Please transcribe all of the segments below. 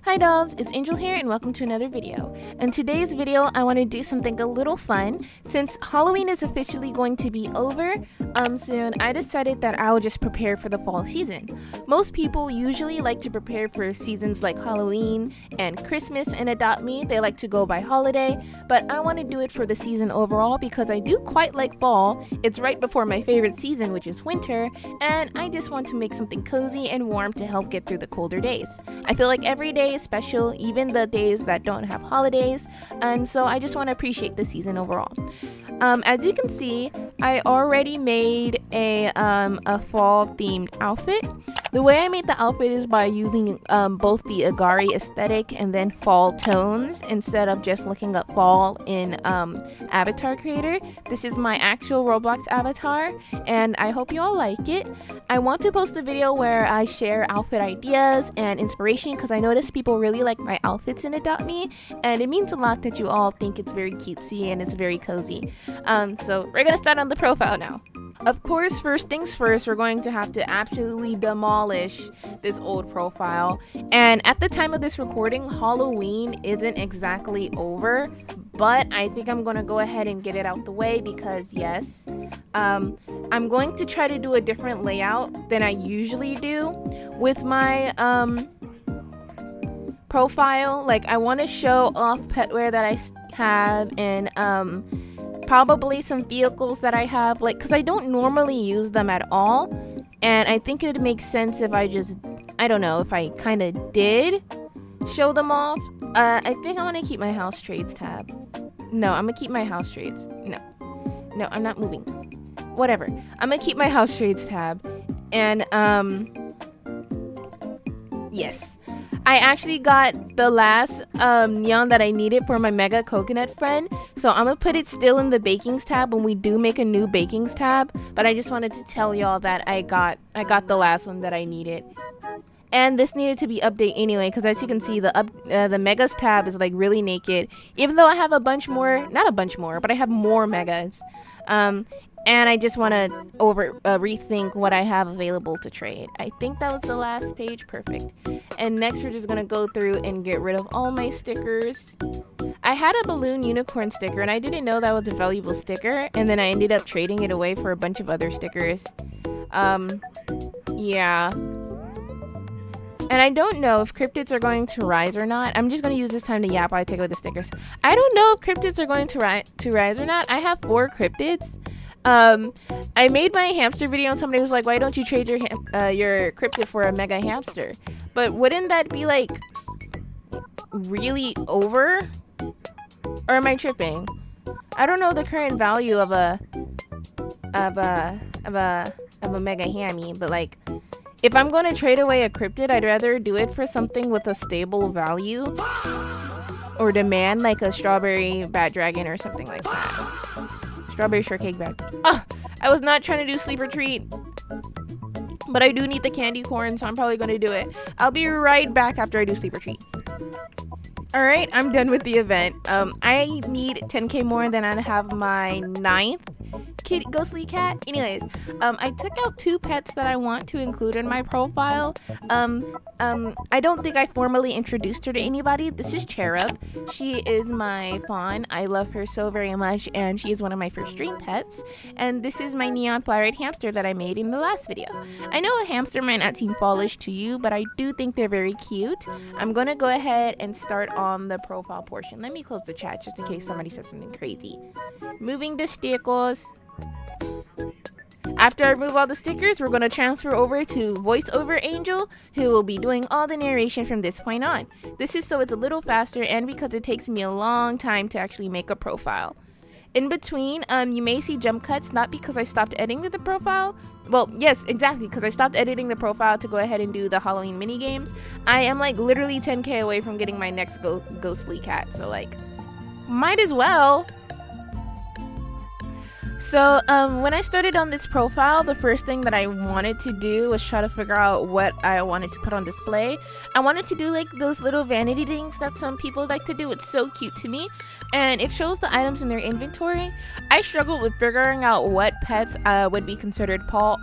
Hi dolls, it's Angel here and welcome to another video. In today's video, I want to do something a little fun. Since Halloween is officially going to be over soon, I decided that I'll just prepare for the fall season. Most people usually like to prepare for seasons like Halloween and Christmas and Adopt Me. They like to go by holiday, but I want to do it for the season overall because I do quite like fall. It's right before my favorite season, which is winter, and I just want to make something cozy and warm to help get through the colder days. I feel like every day is special, even the days that don't have holidays, and so I just want to appreciate the season overall. As you can see, I already made a fall themed outfit. The way I made the outfit is by using both the Agari aesthetic and then fall tones instead of just looking up fall in Avatar Creator. This is my actual Roblox avatar and I hope you all like it. I want to post a video where I share outfit ideas and inspiration because I noticed people really like my outfits in Adopt Me, and it means a lot that you all think it's very cutesy and it's very cozy. So we're gonna start on the profile now. Of course, first things first, we're going to have to absolutely demolish this old profile. And at the time of this recording, Halloween isn't exactly over, but I think I'm going to go ahead and get it out the way because yes, I'm going to try to do a different layout than I usually do with my profile. Like, I want to show off petware that I have and probably some vehicles that I have, like, because I don't normally use them at all, and I think it would make sense if I don't know, if I kind of did show them off. I think I want to keep my house trades tab. No, I'm gonna keep my house trades. No, I'm not moving. Whatever, I'm gonna keep my house trades tab. And yes, I actually got the last neon that I needed for my mega coconut friend, so I'm gonna put it still in the bakings tab when we do make a new bakings tab. But I just wanted to tell y'all that I got the last one that I needed, and this needed to be updated anyway because as you can see, the megas tab is like really naked, even though I have a bunch more, not a bunch more, but I have more megas. And I just want to rethink what I have available to trade. I think that was the last page. Perfect. And next we're just going to go through and get rid of all my stickers. I had a balloon unicorn sticker and I didn't know that was a valuable sticker. And then I ended up trading it away for a bunch of other stickers. Yeah. And I don't know if cryptids are going to rise or not. I'm just going to use this time to yap while I take away the stickers. I don't know if cryptids are going to rise or not. I have 4 cryptids. I made my hamster video and somebody was like, why don't you trade your cryptid for a mega hamster? But wouldn't that be like really over? Or am I tripping? I don't know the current value of a mega hammy, but like, if I'm going to trade away a cryptid, I'd rather do it for something with a stable value or demand, like a strawberry bat dragon or something like that. Strawberry shortcake bag. I was not trying to do sleep retreat, but I do need the candy corn, so I'm probably going to do it. I'll be right back after I do sleep retreat. Alright, I'm done with the event. I need 10k more than I have my 9th ghostly cat. Anyways, I took out 2 pets that I want to include in my profile. I don't think I formally introduced her to anybody. This is Cherub. She is my fawn. I love her so very much, and she is one of my first dream pets. And this is my neon fly-red hamster that I made in the last video. I know a hamster might not seem fallish to you, but I do think they're very cute. I'm gonna go ahead and start on the profile portion. Let me close the chat just in case somebody says something crazy. Moving the stickers. After I remove all the stickers, we're going to transfer over to VoiceOver Angel, who will be doing all the narration from this point on. This is so it's a little faster and because it takes me a long time to actually make a profile. In between, you may see jump cuts, not because I stopped editing the profile. Well, yes, exactly, because I stopped editing the profile to go ahead and do the Halloween mini games. I am like literally 10k away from getting my next ghostly cat, so like, might as well. So when I started on this profile, the first thing that I wanted to do was try to figure out what I wanted to put on display. I wanted to do like those little vanity things that some people like to do. It's so cute to me, and it shows the items in their inventory. I struggled with figuring out what pets would be considered fall.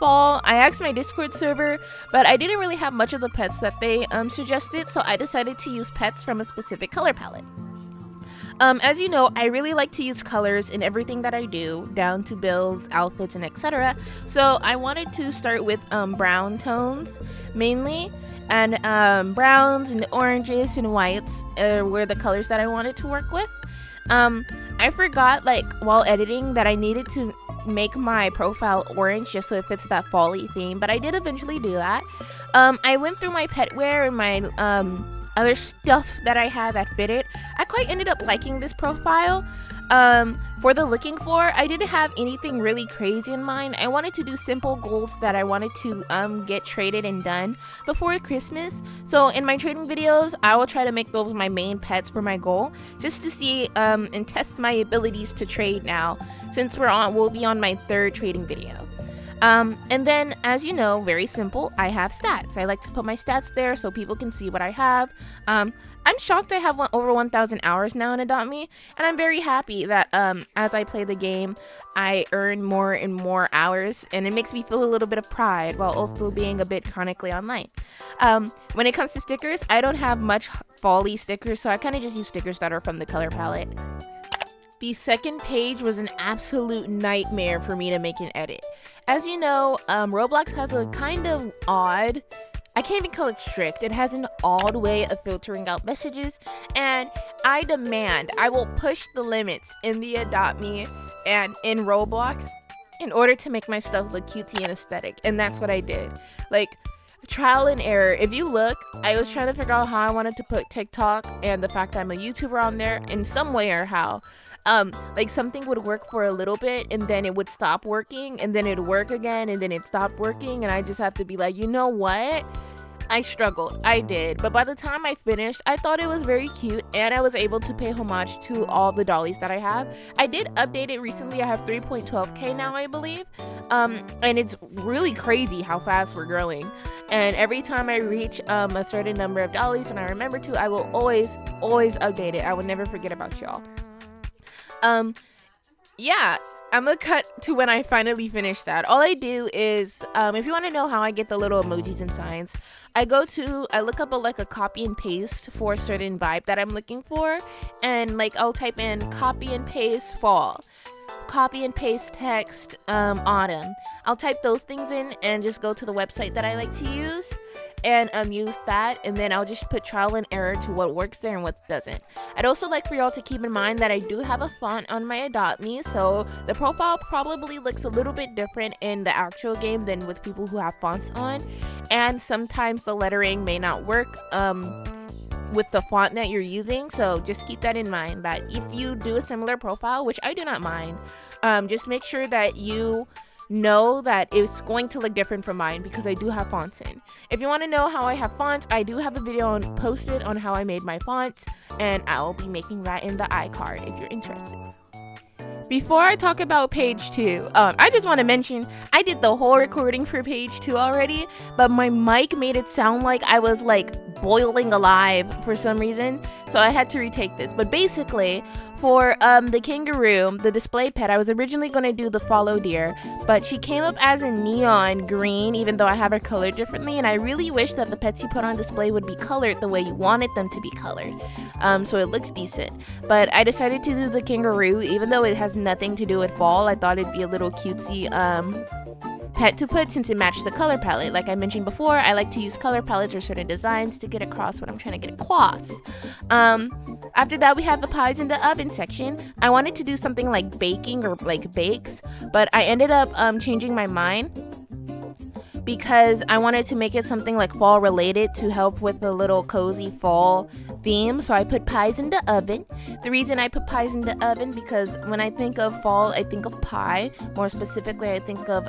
I asked my Discord server, but I didn't really have much of the pets that they suggested, so I decided to use pets from a specific color palette. As you know, I really like to use colors in everything that I do, down to builds, outfits, and etc. So I wanted to start with brown tones mainly, and browns and oranges and whites were the colors that I wanted to work with. I forgot, like, while editing, that I needed to make my profile orange just so it fits that fall-y theme, but I did eventually do that. I went through my petware and my other stuff that I had that fitted. I quite ended up liking this profile. For the looking for, I didn't have anything really crazy in mind. I wanted to do simple goals that I wanted to get traded and done before Christmas. So in my trading videos, I will try to make those my main pets for my goal, just to see and test my abilities to trade now, since we'll be on my 3rd trading video. And then, as you know, very simple, I have stats. I like to put my stats there so people can see what I have. I'm shocked I have over 1,000 hours now in Adopt Me, and I'm very happy that as I play the game, I earn more and more hours, and it makes me feel a little bit of pride while also being a bit chronically online. When it comes to stickers, I don't have much fall-y stickers, so I kind of just use stickers that are from the color palette. The second page was an absolute nightmare for me to make and edit. As you know, Roblox has a kind of odd, I can't even call it strict, it has an odd way of filtering out messages, and I will push the limits in the Adopt Me and in Roblox in order to make my stuff look cutesy and aesthetic, and that's what I did. Like, trial and error. If you look, I was trying to figure out how I wanted to put TikTok and the fact that I'm a YouTuber on there in some way or how. Like something would work for a little bit and then it would stop working and then it'd work again and then it stopped working, and I just have to be like, you know what? I struggled. I did. But by the time I finished, I thought it was very cute, and I was able to pay homage to all the dollies that I have. I did update it recently. I have 3.12k now, I believe. And it's really crazy how fast we're growing. And every time I reach a certain number of dollies and I remember to, I will always update it. I will never forget about y'all. Yeah, I'm gonna cut to when I finally finish that. All I do is, if you want to know how I get the little emojis and signs, I look up a copy and paste for a certain vibe that I'm looking for, and like I'll type in copy and paste fall, copy and paste text autumn. I'll type those things in and just go to the website that I like to use and use that, and then I'll just put trial and error to what works there and what doesn't. I'd also like for y'all to keep in mind that I do have a font on my Adopt Me, so the profile probably looks a little bit different in the actual game than with people who have fonts on, and sometimes the lettering may not work with the font that you're using, so just keep that in mind, that if you do a similar profile, which I do not mind, just make sure that you know that it's going to look different from mine because I do have fonts in. If you want to know how I have fonts, I do have a video posted on how I made my fonts, and I will be making that in the iCard if you're interested. Before I talk about page 2, I just want to mention I did the whole recording for page 2 already, but my mic made it sound like I was like boiling alive for some reason, so I had to retake this. But basically, for the kangaroo, the display pet, I was originally going to do the follow deer, but she came up as a neon green, even though I have her colored differently, and I really wish that the pets you put on display would be colored the way you wanted them to be colored, so it looks decent. But I decided to do the kangaroo, even though it has nothing to do with fall. I thought it'd be a little cutesy pet to put since it matched the color palette. Like I mentioned before, I like to use color palettes or certain designs to get across what I'm trying to get across. After that, we have the pies in the oven section. I wanted to do something like baking or like bakes, but I ended up changing my mind because I wanted to make it something like fall related to help with the little cozy fall theme. So I put pies in the oven. The reason I put pies in the oven because when I think of fall, I think of pie. More specifically, I think of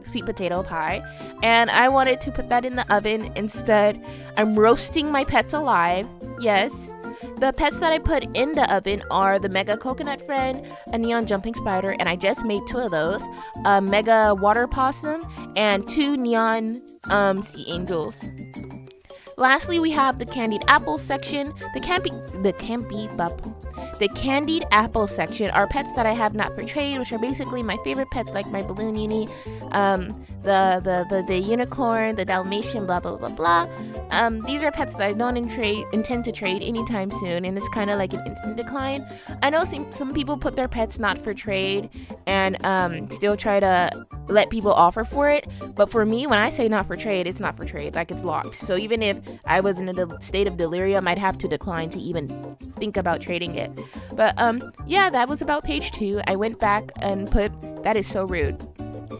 sweet potato pie. And I wanted to put that in the oven instead. I'm roasting my pets alive. Yes. The pets that I put in the oven are the Mega Coconut Friend, a Neon Jumping Spider, and I just made 2 of those, a Mega Water Possum, and 2 Neon Sea Angels. Lastly, we have the candied apple section. The candied apple section are pets that I have not for trade, which are basically my favorite pets, like my balloon uni, the unicorn, the Dalmatian, blah blah blah blah. These are pets that I don't intend to trade anytime soon, and it's kind of like an instant decline. I know some people put their pets not for trade and still try to let people offer for it, but for me, when I say not for trade, it's not for trade, like it's locked. So even if I was in a state of delirium, I'd have to decline to even think about trading it. But yeah, that was about page 2. I went back and put, that is so rude,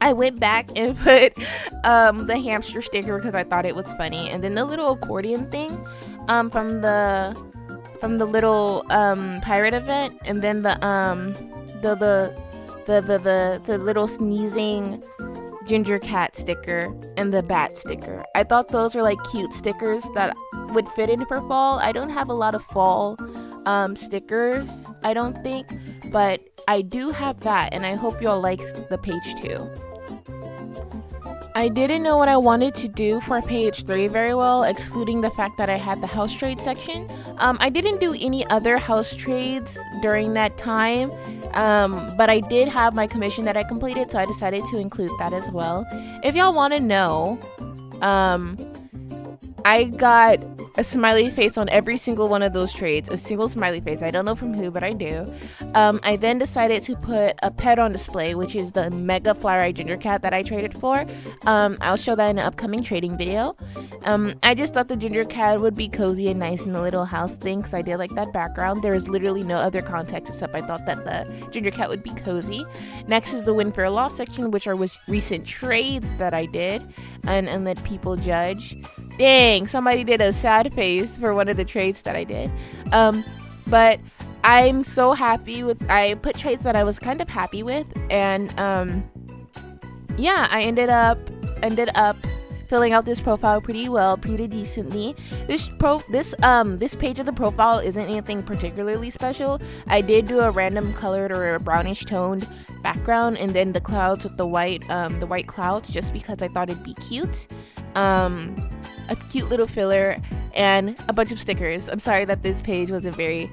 I went back and put the hamster sticker because I thought it was funny, and then the little accordion thing from the little pirate event, and then the little sneezing ginger cat sticker and the bat sticker. I thought those were like cute stickers that would fit in for fall. I don't have a lot of fall stickers, I don't think, but I do have that, and I hope y'all like the page 2. I didn't know what I wanted to do for page 3 very well, excluding the fact that I had the house trade section. I didn't do any other house trades during that time, but I did have my commission that I completed, so I decided to include that as well. If y'all want to know, I got a smiley face on every single one of those trades, a single smiley face. I don't know from who, but I do. I then decided to put a pet on display, which is the Mega Flower-Eyed Ginger Cat that I traded for. I'll show that in an upcoming trading video. I just thought the ginger cat would be cozy and nice in the little house thing because I did like that background. There is literally no other context except I thought that the ginger cat would be cozy. Next is the win for a loss section, which are recent trades that I did, and let people judge. Dang, somebody did a sad face for one of the trades that I did. But I'm so happy with, I put trades that I was kind of happy with, and yeah, I ended up filling out this profile pretty well, pretty decently. This page of the profile isn't anything particularly special. I did do a random colored or a brownish toned background, and then the clouds with the white clouds, just because I thought it'd be cute. A cute little filler and a bunch of stickers. I'm sorry that this page wasn't very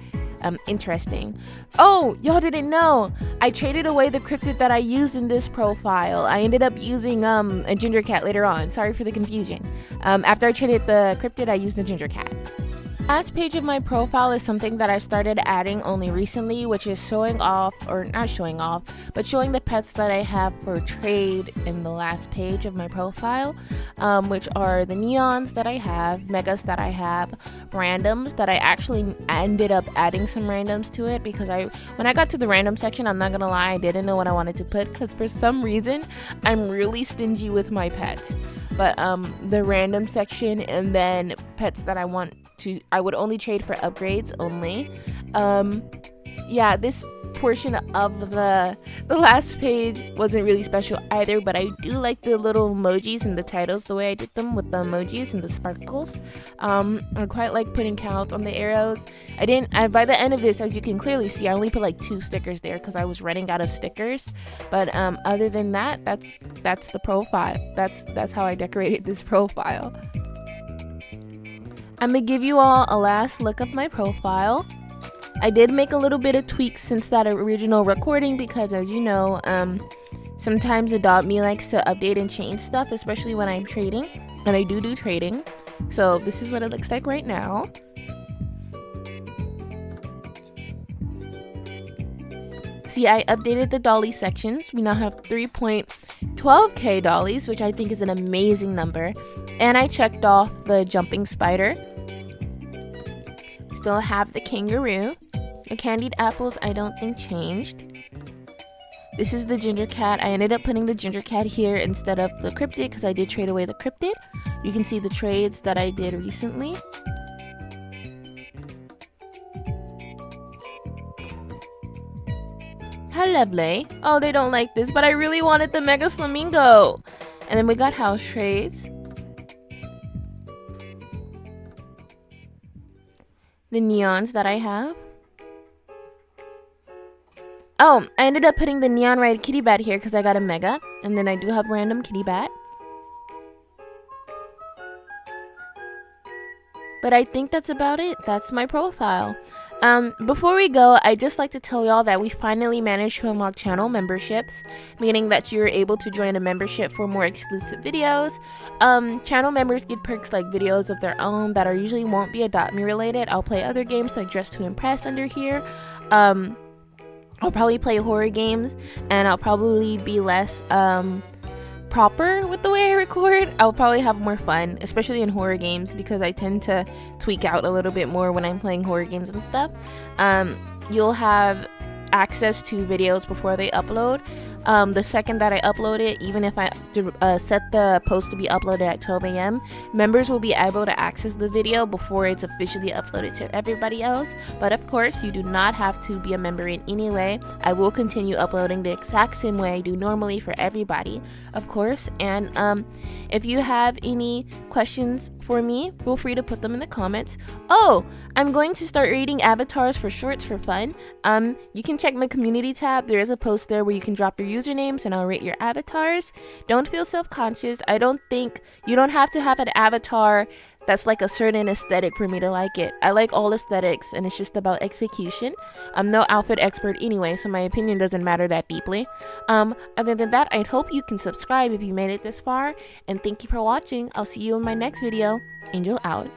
interesting. Oh, y'all didn't know, I traded away the cryptid that I used in this profile. I ended up using a ginger cat later on. Sorry for the confusion. After I traded the cryptid, I used the ginger cat. Last page of my profile is something that I started adding only recently, which is showing off, or not showing off, but showing the pets that I have for trade in the last page of my profile, which are the neons that I have, megas that I have, randoms that I actually ended up adding some randoms to it because when I got to the random section, I'm not gonna lie, I didn't know what I wanted to put because for some reason I'm really stingy with my pets. But the random section, and then pets that I would only trade for upgrades only. Yeah, this portion of the last page wasn't really special either, but I do like the little emojis and the titles, the way I did them with the emojis and the sparkles. I quite like putting counts on the arrows. By the end of this, as you can clearly see, I only put like 2 stickers there because I was running out of stickers. But other than that, that's the profile. That's how I decorated this profile. I'm gonna give you all a last look of my profile. I did make a little bit of tweaks since that original recording because, as you know, sometimes Adopt Me likes to update and change stuff, especially when I'm trading, and I do trading. So this is what it looks like right now. See, I updated the dolly sections. We now have 3.12k dollies, which I think is an amazing number. And I checked off the jumping spider. Still have the kangaroo. The candied apples I don't think changed. This is the ginger cat. I ended up putting the ginger cat here instead of the cryptid because I did trade away the cryptid. You can see the trades that I did recently. How lovely. Oh, they don't like this, but I really wanted the Mega Flamingo. And then we got house trades. the neons that I have. Oh, I ended up putting the neon red kitty bat here because I got a mega. And then I do have random kitty bat. But I think that's about it. That's my profile. Before we go, I'd just like to tell y'all that we finally managed to unlock channel memberships, meaning that you're able to join a membership for more exclusive videos. Channel members get perks like videos of their own that are usually won't be Adopt Me related. I'll play other games like Dress to Impress under here. I'll probably play horror games, and I'll probably be less proper with the way I record. I'll probably have more fun, especially in horror games, because I tend to tweak out a little bit more when I'm playing horror games and stuff. You'll have access to videos before they upload. The second that I upload it, even if I set the post to be uploaded at 12 a.m., members will be able to access the video before it's officially uploaded to everybody else. But of course, you do not have to be a member in any way. I will continue uploading the exact same way I do normally for everybody, of course. And if you have any questions for me, feel free to put them in the comments. Oh, I'm going to start rating avatars for shorts for fun. You can check my community tab. There is a post there where you can drop your usernames and I'll rate your avatars. Don't feel self-conscious. I don't think you don't have to have an avatar that's like a certain aesthetic for me to like it. I like all aesthetics, and it's just about execution. I'm no outfit expert anyway, so my opinion doesn't matter that deeply. Other than that, I'd hope you can subscribe if you made it this far, and thank you for watching. I'll see you in my next video. Angel out.